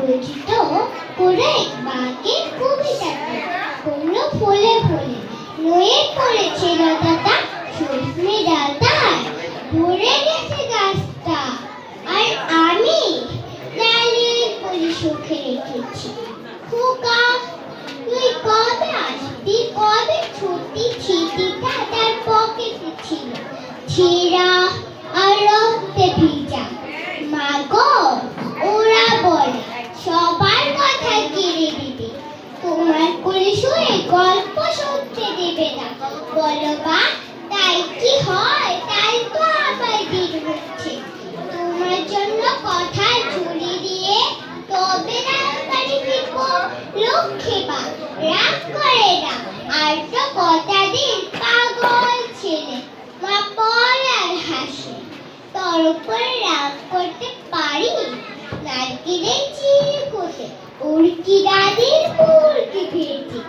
রচিত করে বাঘে কবিতাটা পড়ল ফলে ফলে নয়ে পড়েছিল দাদা শুকনি ডালটায় ভরে গেছে গাছটা আর আমি ডালের পরি সুখে রেখেছি খোকা তুই কবে আসবি কবে ছুটি ছিটিটা তার পকেটে ছিল ছিঁড়া আর রক্তে ভিজা মা গো ওরা বলে সবার কথা কেড়ে দিবে তোমার কোলে শুয়ে গল্প শুনতে দেবে না বলো বা তাই কি হয় তাই তো আবার দিন হচ্ছে তোমার জন্য কথা ঝুলি দিয়ে তবে রাজবাড়ি ফিরবো লক্ষ্মী বা রাগ করে না আর তো কটা দিন পাগল ছেলে মা পড়ার হাসে তোর উপরে রাগ করতে পারি নারকেলের চিড়ে কোটে উড়কি দাদির মুরগি ভেজি